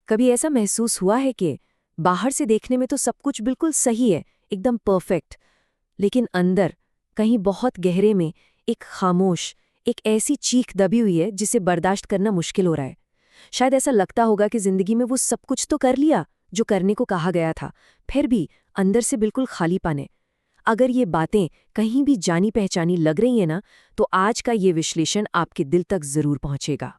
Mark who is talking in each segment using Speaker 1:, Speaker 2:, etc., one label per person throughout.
Speaker 1: कभी ऐसा महसूस हुआ है कि बाहर से देखने में तो सब कुछ बिल्कुल सही है, एकदम परफेक्ट, लेकिन अंदर कहीं बहुत गहरे में एक खामोश, एक ऐसी चीख दबी हुई है जिसे बर्दाश्त करना मुश्किल हो रहा है। शायद ऐसा लगता होगा कि जिंदगी में वो सब कुछ तो कर लिया जो करने को कहा गया था, फिर भी अंदर से बिल्कुल खालीपन है। अगर ये बातें कहीं भी जानी पहचानी लग रही हैं ना, तो आज का ये विश्लेषण आपके दिल तक जरूर पहुंचेगा।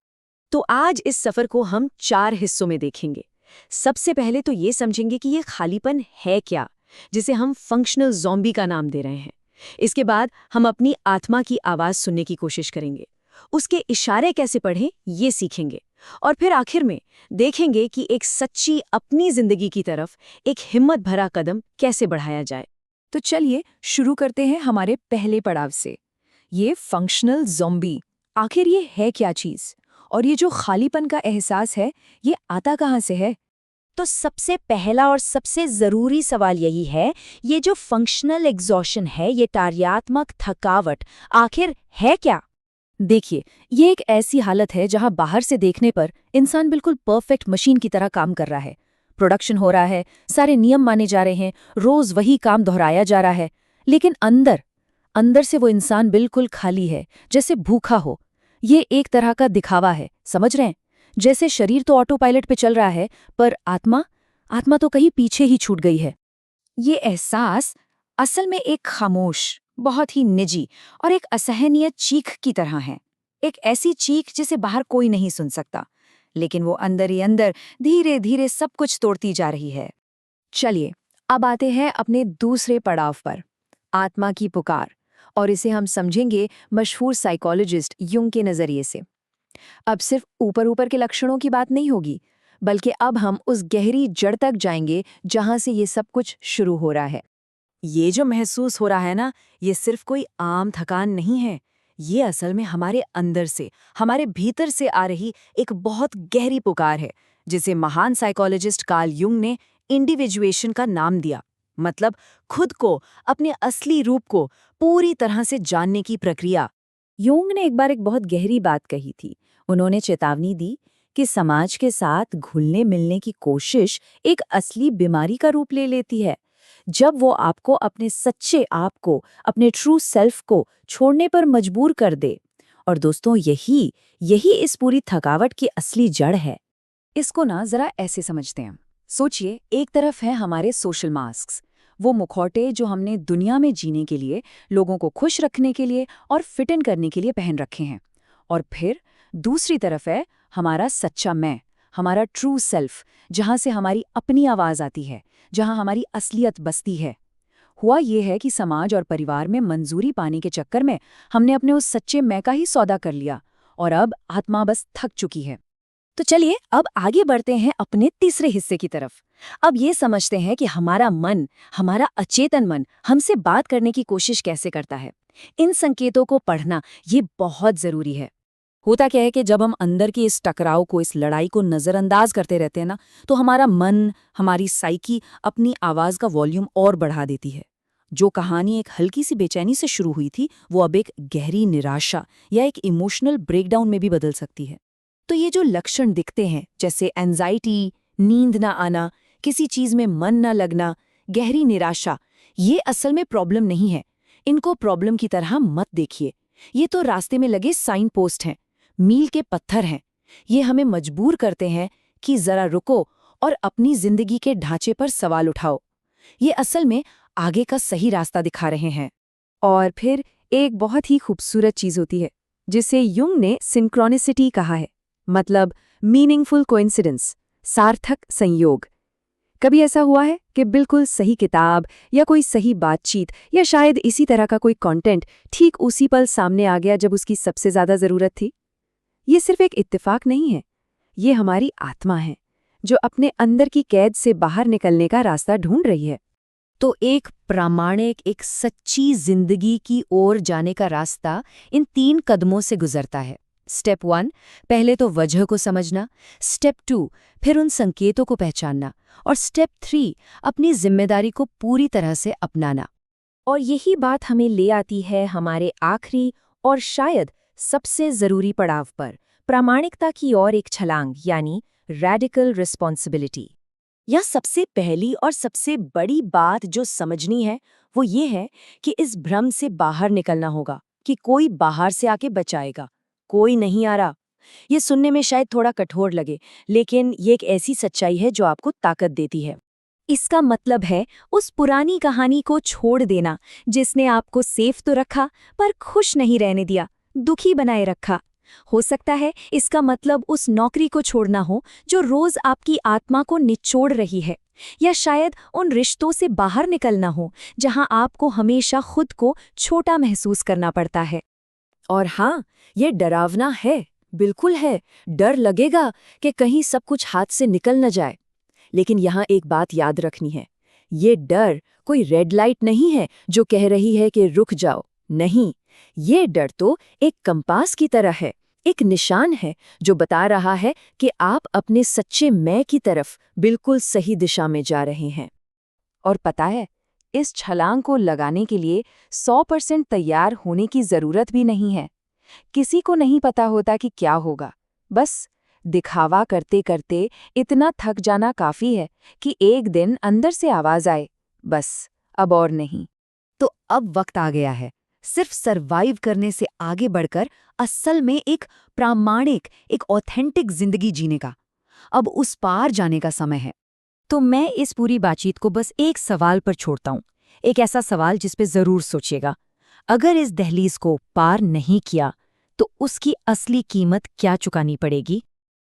Speaker 1: तो आज इस सफर को हम 4 हिस्सों में देखेंगे। सबसे पहले तो ये समझेंगे कि ये खालीपन है क्या, जिसे हम फंक्शनल ज़ॉम्बी का नाम दे रहे हैं। इसके बाद हम अपनी आत्मा की आवाज़ सुनने की कोशिश करेंगे, उसके इशारे कैसे पढ़ें ये सीखेंगे, और फिर आखिर में देखेंगे कि एक सच्ची अपनी जिंदगी की तरफ एक हिम्मत भरा कदम कैसे बढ़ाया जाए।
Speaker 2: तो चलिए शुरू करते हैं हमारे पहले पड़ाव से। ये फंक्शनल ज़ॉम्बी, आखिर ये है क्या चीज़? और ये जो खालीपन का एहसास है, ये आता कहाँ से है?
Speaker 3: तो सबसे पहला और सबसे ज़रूरी सवाल यही है, ये जो फंक्शनल एग्जॉशन है, ये कार्यात्मक थकावट आखिर है क्या?
Speaker 1: देखिए, ये एक ऐसी हालत है जहां बाहर से देखने पर इंसान बिल्कुल परफेक्ट मशीन की तरह काम कर रहा है। प्रोडक्शन हो रहा है, सारे नियम माने जा रहे हैं, रोज वही काम दोहराया जा रहा है, लेकिन अंदर अंदर से वो इंसान बिल्कुल खाली है, जैसे भूखा हो। ये एक तरह का दिखावा है, समझ रहे हैं? जैसे शरीर तो ऑटो पायलट पे चल रहा है, पर आत्मा आत्मा तो कहीं पीछे ही छूट गई है।
Speaker 2: ये एहसास असल में एक खामोश, बहुत ही निजी और एक असहनीय चीख की तरह है। एक ऐसी चीख जिसे बाहर कोई नहीं सुन सकता, लेकिन वो अंदर ही अंदर धीरे धीरे सब कुछ तोड़ती जा रही है। चलिए अब आते हैं अपने दूसरे पड़ाव पर, आत्मा की पुकार, और इसे हम समझेंगे मशहूर साइकोलॉजिस्ट युंग के नजरिए से। अब सिर्फ ऊपर ऊपर के लक्षणों की बात नहीं होगी, बल्कि अब हम उस गहरी जड़ तक जाएंगे जहां से ये सब कुछ शुरू हो रहा है।
Speaker 1: ये जो महसूस हो रहा है ना, ये सिर्फ कोई आम थकान नहीं है। ये असल में हमारे अंदर से, हमारे भीतर से आ रही एक बहुत गहरी पुकार है, जिसे महान साइकोलॉजिस्ट कार्ल युंग ने इंडिविजुएशन का नाम दिया। मतलब खुद को, अपने असली रूप को पूरी तरह से जानने की प्रक्रिया। युंग ने एक बार एक बहुत गहरी बात कही थी। उन्होंने चेतावनी दी कि समाज के साथ घुलने मिलने की कोशिश एक असली बीमारी का रूप ले लेती है। जब वो आपको अपने सच्चे आप को, अपने ट्रू सेल्फ को छोड़ने पर मजबूर कर दे। और दोस्तों, यही यही इस पूरी थकावट की असली जड़ है।
Speaker 2: इसको ना जरा ऐसे समझते हैं। सोचिए, एक तरफ है हमारे सोशल मास्क्स, वो मुखौटे जो हमने दुनिया में जीने के लिए, लोगों को खुश रखने के लिए और फिट इन करने के लिए पहन रखे हैं। और फिर दूसरी तरफ है हमारा सच्चा मैं, हमारा ट्रू सेल्फ, जहां से हमारी अपनी आवाज आती है, जहां हमारी असलियत बसती है। हुआ ये है कि समाज और परिवार में मंजूरी पाने के चक्कर में हमने अपने उस सच्चे मैं का ही सौदा कर लिया, और अब आत्मा बस थक चुकी है।
Speaker 1: तो चलिए अब आगे बढ़ते हैं अपने तीसरे हिस्से की तरफ। अब ये समझते हैं कि हमारा मन, हमारा अचेतन मन हमसे बात करने की कोशिश कैसे करता है। इन संकेतों को पढ़ना ये बहुत जरूरी है। होता क्या है कि जब हम अंदर की इस टकराव को, इस लड़ाई को नज़रअंदाज करते रहते हैं ना, तो हमारा मन, हमारी साइकी अपनी आवाज़ का वॉल्यूम और बढ़ा देती है। जो कहानी एक हल्की सी बेचैनी से शुरू हुई थी, वो अब एक गहरी निराशा या एक इमोशनल ब्रेकडाउन में भी बदल सकती है। तो ये जो लक्षण दिखते हैं, जैसे एंजाइटी, नींद ना आना, किसी चीज़ में मन ना लगना, गहरी निराशा, ये असल में प्रॉब्लम नहीं है। इनको प्रॉब्लम की तरह मत देखिए। ये तो रास्ते में लगे साइन पोस्ट हैं, मील के पत्थर हैं। ये हमें मजबूर करते हैं कि जरा रुको और अपनी जिंदगी के ढांचे पर सवाल उठाओ। ये असल में आगे का सही रास्ता दिखा रहे हैं। और फिर एक बहुत ही खूबसूरत चीज होती है, जिसे युंग ने सिंक्रोनिसिटी कहा है, मतलब मीनिंगफुल कोइंसिडेंस, सार्थक संयोग। कभी ऐसा हुआ है कि बिल्कुल सही किताब या कोई सही बातचीत या शायद इसी तरह का कोई कंटेंट ठीक उसी पल सामने आ गया जब उसकी सबसे ज्यादा जरूरत थी? ये सिर्फ एक इत्तेफाक नहीं है, ये हमारी आत्मा है जो अपने अंदर की कैद से बाहर निकलने का रास्ता ढूंढ रही है। तो एक प्रामाणिक, एक सच्ची जिंदगी की ओर जाने का रास्ता इन 3 कदमों से गुजरता है। स्टेप 1, पहले तो वजह को समझना। स्टेप 2, फिर उन संकेतों को पहचानना। और स्टेप 3, अपनी जिम्मेदारी को पूरी तरह से अपनाना।
Speaker 3: और यही बात हमें ले आती है हमारे आखिरी और शायद सबसे जरूरी पड़ाव पर, प्रामाणिकता की ओर एक छलांग, यानी रेडिकल रिस्पॉन्सिबिलिटी।
Speaker 1: या सबसे पहली और सबसे बड़ी बात जो समझनी है वो ये है कि इस भ्रम से बाहर निकलना होगा कि कोई बाहर से आके बचाएगा, कोई नहीं आ रहा। ये सुनने में शायद थोड़ा कठोर लगे, लेकिन ये एक ऐसी सच्चाई है जो आपको ताकत देती है।
Speaker 3: इसका मतलब है उस पुरानी कहानी को छोड़ देना जिसने आपको सेफ तो रखा पर खुश नहीं रहने दिया, दुखी बनाए रखा। हो सकता है इसका मतलब उस नौकरी को छोड़ना हो जो रोज आपकी आत्मा को निचोड़ रही है, या शायद उन रिश्तों से बाहर निकलना हो जहां आपको हमेशा खुद को छोटा महसूस करना पड़ता है।
Speaker 1: और हाँ, ये डरावना है, बिल्कुल है। डर लगेगा कि कहीं सब कुछ हाथ से निकल न जाए। लेकिन यहाँ एक बात याद रखनी है, ये डर कोई रेड लाइट नहीं है जो कह रही है कि रुक जाओ। नहीं, ये डर तो एक कंपास की तरह है, एक निशान है जो बता रहा है कि आप अपने सच्चे मैं की तरफ बिल्कुल सही दिशा में जा रहे हैं।
Speaker 2: और पता है, इस छलांग को लगाने के लिए 100% तैयार होने की जरूरत भी नहीं है। किसी को नहीं पता होता कि क्या होगा, बस दिखावा करते करते इतना थक जाना काफी है कि एक दिन अंदर से आवाज आए, बस अब और नहीं।
Speaker 3: तो अब वक्त आ गया है सिर्फ सरवाइव करने से आगे बढ़कर असल में एक प्रामाणिक, एक ऑथेंटिक जिंदगी जीने का। अब उस पार जाने का समय है। तो मैं इस पूरी बातचीत को बस एक सवाल पर छोड़ता हूं, एक ऐसा सवाल जिस पे जरूर सोचिएगा। अगर इस दहलीज को पार नहीं किया तो उसकी असली कीमत क्या चुकानी पड़ेगी?